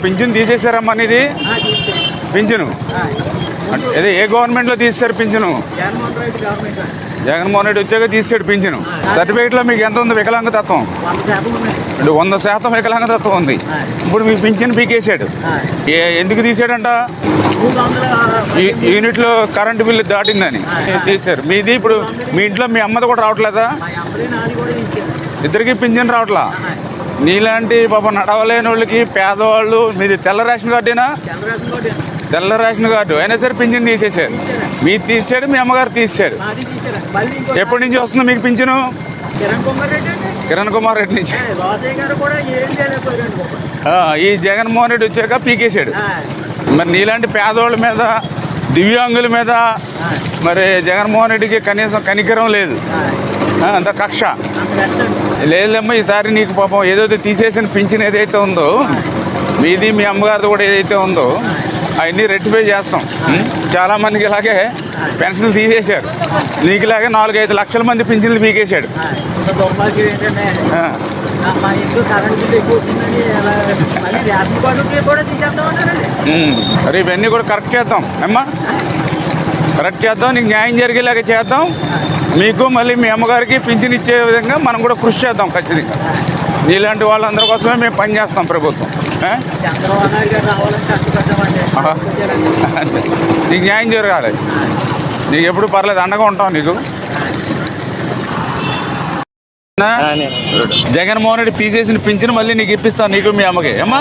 పింఛను తీసేశారమ్మా ఇది పింఛను అదే ఏ గవర్నమెంట్లో తీసేశారు పింఛను? జగన్మోహన్ రెడ్డి వచ్చాక తీసాడు పింఛను. సర్టిఫికేట్లో మీకు ఎంత ఉంది వికలాంగతత్వం? 100% వికలాంగతత్వం ఉంది. ఇప్పుడు మీకు పింఛను పీకేసాడు. ఎందుకు తీసాడంట? యూనిట్లో కరెంటు బిల్లు దాటిందని తీశారు. మీది ఇప్పుడు మీ ఇంట్లో మీ అమ్మది కూడా రావట్లేదా? ఇద్దరికి పింఛను రావట్లా. నీలాంటి పాప నడవలేని వాళ్ళకి పేదవాళ్ళు. మీది తెల్ల రేషన్ కార్డేనా? తెల్ల రేషన్ కార్డు అయినా సరే పింఛను తీసేశారు. మీరు తీసాడు, మీ అమ్మగారు తీసాడు. ఎప్పటి నుంచి వస్తుంది మీకు పింఛను? కిరణ్ కుమార్ రెడ్డి నుంచి. ఈ జగన్మోహన్ రెడ్డి వచ్చాక పీకేశాడు. మరి నీలాంటి పేదవాళ్ళ మీద, దివ్యాంగుల మీద మరి జగన్మోహన్ రెడ్డికి కనీసం కనికరం లేదు. అంత కక్ష లేదమ్మా. ఈసారి నీకు పాపం ఏదైతే తీసేసిన పింఛన్ ఏదైతే ఉందో మీది, మీ అమ్మగారిది కూడా ఏదైతే ఉందో అవన్నీ రెక్టిఫై చేస్తాం. చాలామందికి ఇలాగే పెన్షన్లు తీసేశారు. నీకు ఇలాగే 4-5 లక్షల మంది పింఛన్లు పీకేశాడు. మరి ఇవన్నీ కూడా కరెక్ట్ చేద్దాం అమ్మా, కరెక్ట్ చేద్దాం. నీకు న్యాయం జరిగేలాగా చేద్దాం. మీకు మళ్ళీ మీ అమ్మగారికి పింఛన్ ఇచ్చే విధంగా మనం కూడా కృషి చేద్దాం ఖచ్చితంగా. నీలాంటి వాళ్ళందరి కోసమే మేము పనిచేస్తాం ప్రభుత్వం. నీకు న్యాయం జరగాలి. నీకు ఎప్పుడు పర్లేదు, అండగా ఉంటాం నీకు. జగన్మోహన్ రెడ్డి తీసేసిన పింఛను మళ్ళీ నీకు ఇప్పిస్తాను, నీకు మీ అమ్మకి అమ్మా.